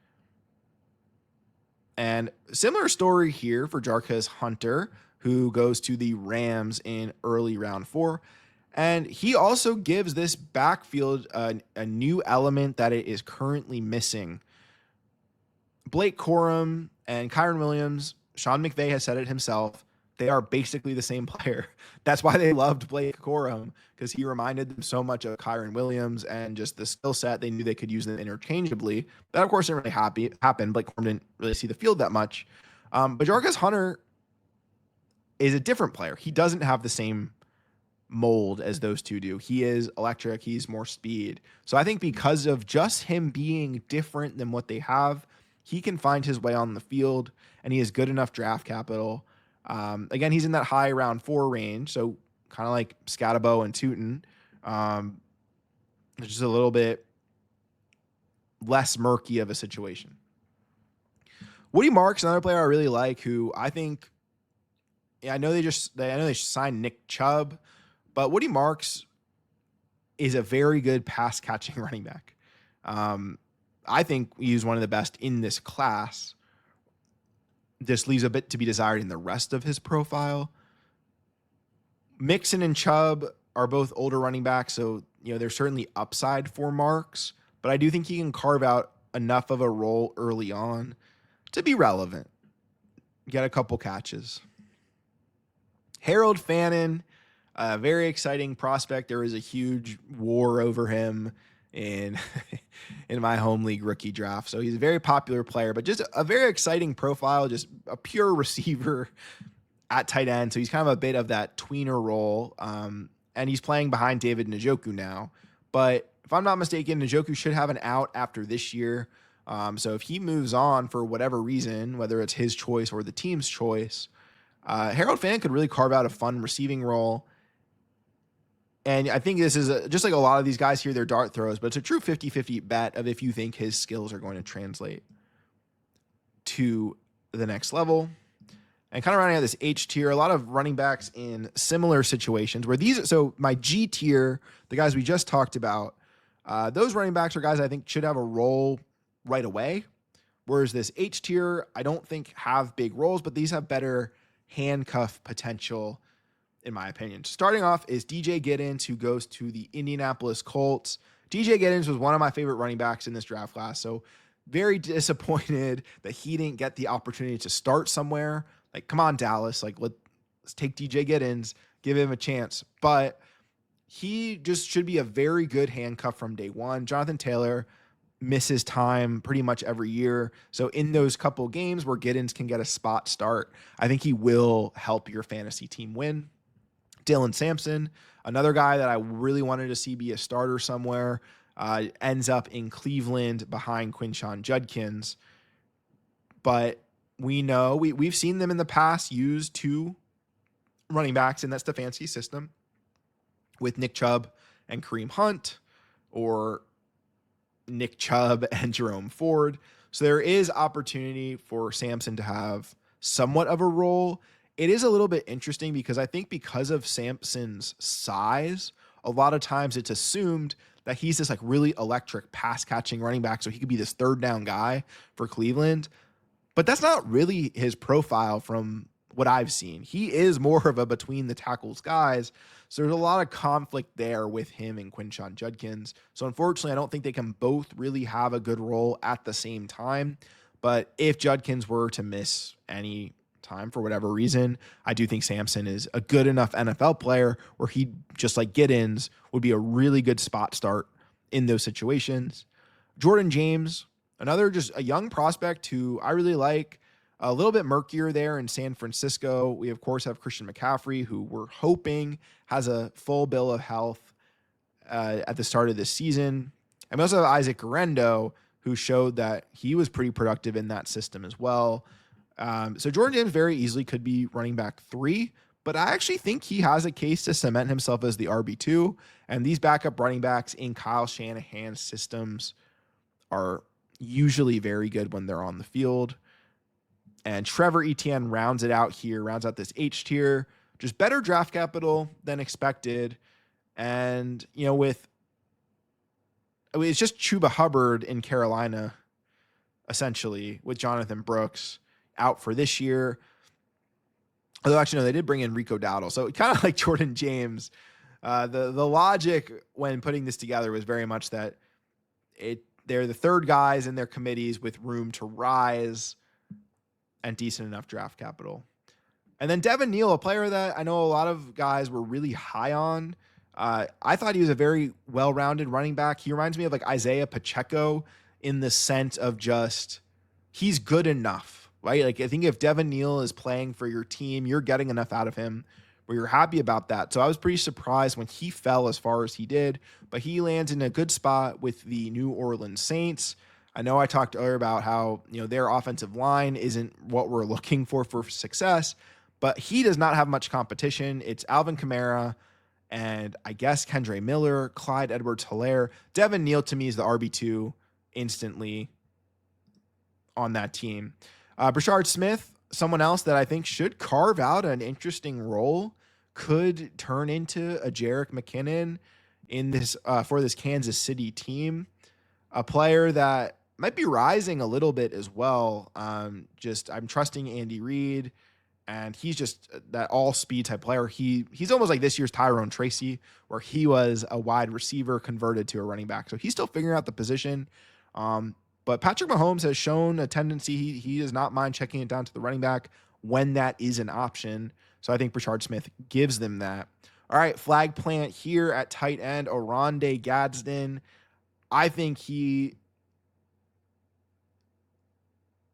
And similar story here for Jarquez Hunter, who goes to the Rams in early round 4. And he also gives this backfield a new element that it is currently missing. Blake Corum and Kyron Williams, Sean McVay has said it himself, they are basically the same player. That's why they loved Blake Corum, because he reminded them so much of Kyron Williams and just the skill set. They knew they could use them interchangeably. That, of course, didn't really happen. Blake Corum didn't really see the field that much. But Jarquez Hunter is a different player. He doesn't have the same mold as those two do. He is electric. He's more speed. So I think because of just him being different than what they have, he can find his way on the field, and he has good enough draft capital. Again, he's in that high round 4 range, so kind of like Scatabo and Tootin, just a little bit less murky of a situation. Woody Marks, another player I really like, who I think, I know they signed Nick Chubb, but Woody Marks is a very good pass catching running back. I think he's one of the best in this class. Just leaves a bit to be desired in the rest of his profile. Mixon and Chubb are both older running backs, so there's certainly upside for Marks, but I do think he can carve out enough of a role early on to be relevant. Get a couple catches. Harold Fannin, a very exciting prospect. There is a huge war over him in my home league rookie draft. So he's a very popular player, but just a very exciting profile, just a pure receiver at tight end. So he's kind of a bit of that tweener role. And he's playing behind David Njoku now. But if I'm not mistaken, Njoku should have an out after this year. So if he moves on for whatever reason, whether it's his choice or the team's choice, Harold Fannin could really carve out a fun receiving role. And I think this is just like a lot of these guys here, they're dart throws, but it's a true 50-50 bet of if you think his skills are going to translate to the next level. And kind of rounding out this H tier, a lot of running backs in similar situations where so my G tier, the guys we just talked about, those running backs are guys I think should have a role right away. Whereas this H tier, I don't think have big roles, but these have better handcuff potential, in my opinion. Starting off is DJ Giddens, who goes to the Indianapolis Colts. DJ Giddens was one of my favorite running backs in this draft class, so very disappointed that he didn't get the opportunity to start somewhere. Like, come on, Dallas. Like, let's take DJ Giddens, give him a chance. But he just should be a very good handcuff from day one. Jonathan Taylor misses time pretty much every year. So in those couple games where Giddens can get a spot start, I think he will help your fantasy team win. Dylan Sampson, another guy that I really wanted to see be a starter somewhere, ends up in Cleveland behind Quinshon Judkins. But we know we've seen them in the past use 2 running backs in that Stefanski system with Nick Chubb and Kareem Hunt, or Nick Chubb and Jerome Ford. So there is opportunity for Sampson to have somewhat of a role. It is a little bit interesting because I think because of Sampson's size, a lot of times it's assumed that he's this like really electric pass catching running back, so he could be this third down guy for Cleveland. But that's not really his profile from what I've seen. He is more of a between the tackles guys. So there's a lot of conflict there with him and Quinshon Judkins. So unfortunately, I don't think they can both really have a good role at the same time. But if Judkins were to miss any time for whatever reason, I do think Sampson is a good enough NFL player where he, just like Giddens, would be a really good spot start in those situations. Jordan James, another just a young prospect who I really like. A little bit murkier there in San Francisco. We, of course, have Christian McCaffrey, who we're hoping has a full bill of health at the start of this season. And we also have Isaac Guerrero, who showed that he was pretty productive in that system as well. So Jordan James very easily could be running back 3, but I actually think he has a case to cement himself as the RB2. And these backup running backs in Kyle Shanahan's systems are usually very good when they're on the field. And Trevor Etienne rounds out this H tier, just better draft capital than expected. And, it's just Chuba Hubbard in Carolina, essentially, with Jonathan Brooks out for this year. Although, actually, no, they did bring in Rico Dowdle. So kind of like Jordan James, the logic when putting this together was very much that they're the third guys in their committees with room to rise and decent enough draft capital. And then Devin Neal, a player that I know a lot of guys were really high on. I thought he was a very well-rounded running back. He reminds me of like Isaiah Pacheco in the sense of just he's good enough, right? Like I think if Devin Neal is playing for your team, you're getting enough out of him where you're happy about that. So I was pretty surprised when he fell as far as he did, but he lands in a good spot with the New Orleans Saints. I know I talked earlier about how, their offensive line isn't what we're looking for success, but he does not have much competition. It's Alvin Kamara and I guess Kendre Miller, Clyde Edwards-Helaire. Devin Neal to me is the RB2 instantly on that team. Brashard Smith, someone else that I think should carve out an interesting role, could turn into a Jerick McKinnon in this for this Kansas City team. A player that might be rising a little bit as well. I'm trusting Andy Reid, and he's just that all speed type player. He's almost like this year's Tyrone Tracy, where he was a wide receiver converted to a running back. So he's still figuring out the position. But Patrick Mahomes has shown a tendency. He does not mind checking it down to the running back when that is an option. So I think Brashard Smith gives them that. All right, flag plant here at tight end, Oronde Gadsden. I think he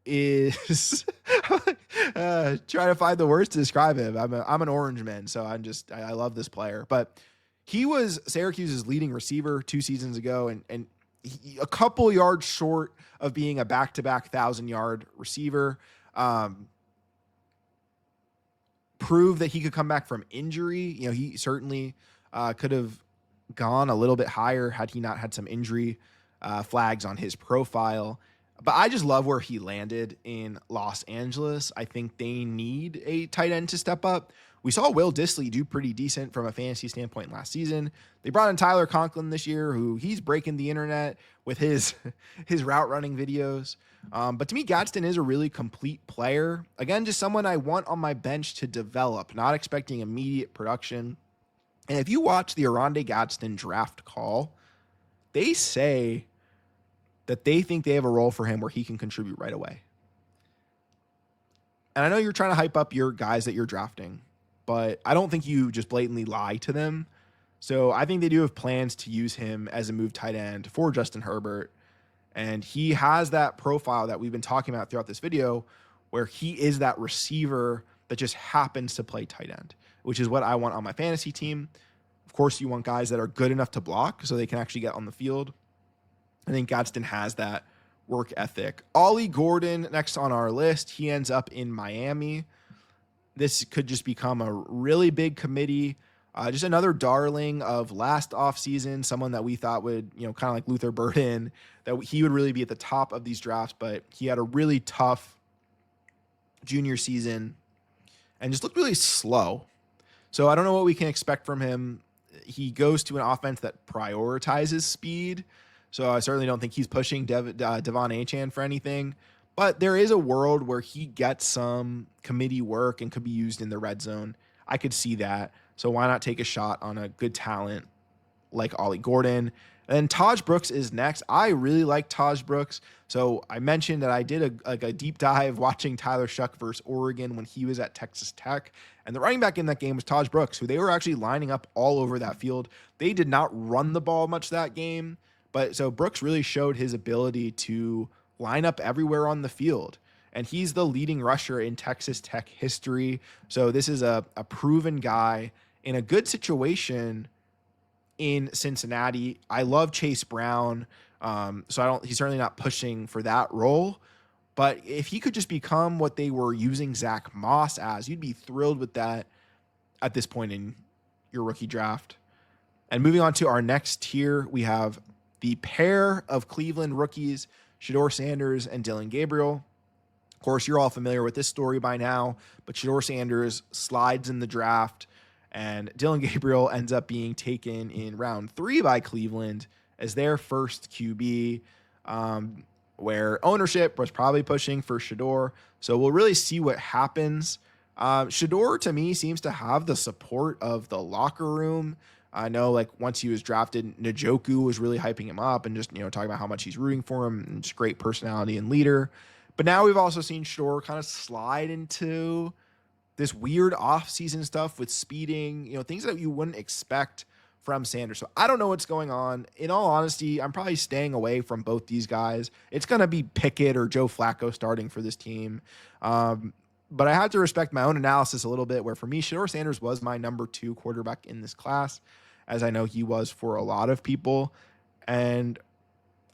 is trying to find the words to describe him. I'm an orange man, so I love this player. But he was Syracuse's leading receiver 2 seasons ago, and a couple yards short of being a back-to-back 1,000-yard receiver. Proved that he could come back from injury. He certainly could have gone a little bit higher had he not had some injury flags on his profile. But I just love where he landed in Los Angeles. I think they need a tight end to step up. We saw Will Dissly do pretty decent from a fantasy standpoint last season. They brought in Tyler Conklin this year, who he's breaking the internet with his route running videos. But to me, Gadsden is a really complete player. Again, just someone I want on my bench to develop, not expecting immediate production. And if you watch the Oronde Gadsden draft call, they say that they think they have a role for him where he can contribute right away. And I know you're trying to hype up your guys that you're drafting, but I don't think you just blatantly lie to them. So I think they do have plans to use him as a move tight end for Justin Herbert. And he has that profile that we've been talking about throughout this video, where he is that receiver that just happens to play tight end, which is what I want on my fantasy team. Of course, you want guys that are good enough to block so they can actually get on the field. I think Gadsden has that work ethic. Ollie Gordon, next on our list, he ends up in Miami. This could just become a really big committee. Just another darling of last offseason, someone that we thought would, kind of like Luther Burden, that he would really be at the top of these drafts, but he had a really tough junior season and just looked really slow. So I don't know what we can expect from him. He goes to an offense that prioritizes speed. So I certainly don't think he's pushing Devon Achane for anything. But there is a world where he gets some committee work and could be used in the red zone. I could see that. So why not take a shot on a good talent like Ollie Gordon? And then Taj Brooks is next. I really like Taj Brooks. So I mentioned that I did a deep dive watching Tyler Shuck versus Oregon when he was at Texas Tech. And the running back in that game was Taj Brooks, who they were actually lining up all over that field. They did not run the ball much that game. But so Brooks really showed his ability to line up everywhere on the field. And he's the leading rusher in Texas Tech history. So this is a proven guy in a good situation in Cincinnati. I love Chase Brown. He's certainly not pushing for that role. But if he could just become what they were using Zach Moss as, you'd be thrilled with that at this point in your rookie draft. And moving on to our next tier, we have the pair of Cleveland rookies, Shedeur Sanders and Dillon Gabriel. Of course, you're all familiar with this story by now, but Shedeur Sanders slides in the draft, and Dillon Gabriel ends up being taken in round 3 by Cleveland as their first QB, where ownership was probably pushing for Shedeur. So we'll really see what happens. Shedeur, to me, seems to have the support of the locker room. I know, like, once he was drafted, Njoku was really hyping him up and just, talking about how much he's rooting for him and just great personality and leader. But now we've also seen Shedeur kind of slide into this weird off-season stuff with speeding, things that you wouldn't expect from Sanders. So I don't know what's going on. In all honesty, I'm probably staying away from both these guys. It's going to be Pickett or Joe Flacco starting for this team. But I have to respect my own analysis a little bit, where for me, Shedeur Sanders was my number 2 quarterback in this class, as I know he was for a lot of people. And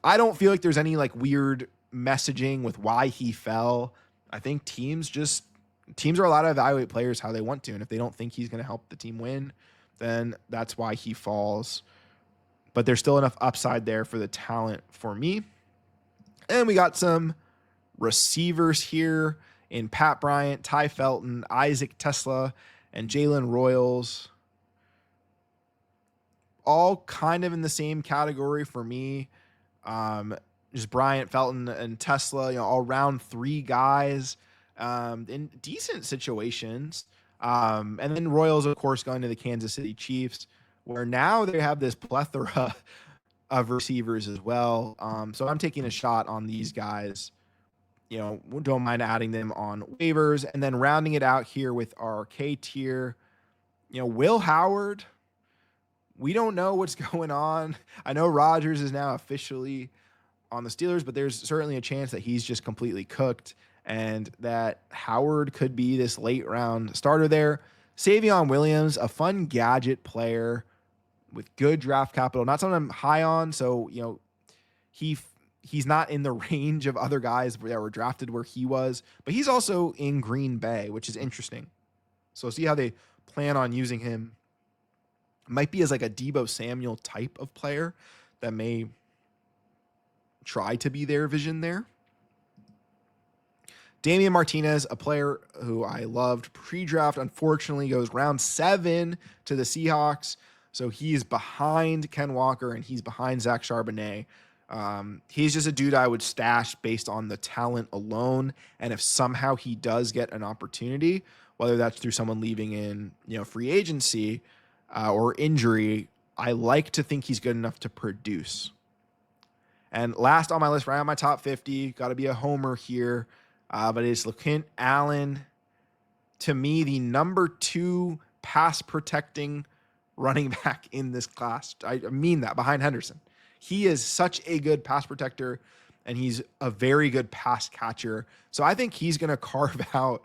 I don't feel like there's any like weird messaging with why he fell. I think teams are allowed to evaluate players how they want to. And if they don't think he's going to help the team win, then that's why he falls. But there's still enough upside there for the talent for me. And we got some receivers here in Pat Bryant, Ty Felton, Isaac Tesla, and Jalen Royals. All kind of in the same category for me. Just Bryant, Felton, and Tesla, all round 3 guys in decent situations. And then Royals, of course, going to the Kansas City Chiefs, where now they have this plethora of receivers as well. So I'm taking a shot on these guys. Don't mind adding them on waivers. And then rounding it out here with our K tier, Will Howard. We don't know what's going on. I know Rodgers is now officially on the Steelers, but there's certainly a chance that he's just completely cooked and that Howard could be this late round starter there. Savion Williams, a fun gadget player with good draft capital, not someone I'm high on. So, he's not in the range of other guys that were drafted where he was, but he's also in Green Bay, which is interesting. So see how they plan on using him. Might be as like a Deebo Samuel type of player that may try to be their vision there. Damian Martinez, a player who I loved pre-draft, unfortunately goes round 7 to the Seahawks. So he's behind Ken Walker and he's behind Zach Charbonnet. He's just a dude I would stash based on the talent alone. And if somehow he does get an opportunity, whether that's through someone leaving in, free agency or injury, I like to think he's good enough to produce. And last on my list, right on my top 50, got to be a homer here, but it's LaQuint Allen. To me, the number 2 pass protecting running back in this class. I mean that, behind Henderson. He is such a good pass protector, and he's a very good pass catcher. So I think he's going to carve out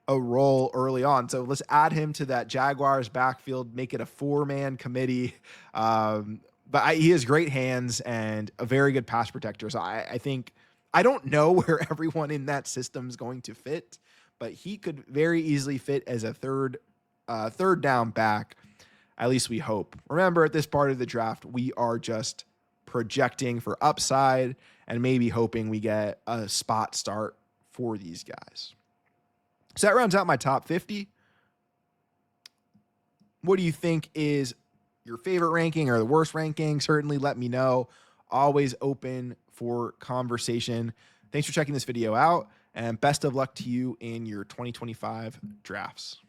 a role early on. So let's add him to that Jaguars backfield, make it a 4-man committee. But he has great hands and a very good pass protector. So I think, I don't know where everyone in that system is going to fit, but he could very easily fit as a third down back. At least we hope. Remember, at this part of the draft, we are just projecting for upside and maybe hoping we get a spot start for these guys. So that rounds out my top 50. What do you think is your favorite ranking or the worst ranking? Certainly let me know. Always open for conversation. Thanks for checking this video out, and best of luck to you in your 2025 drafts.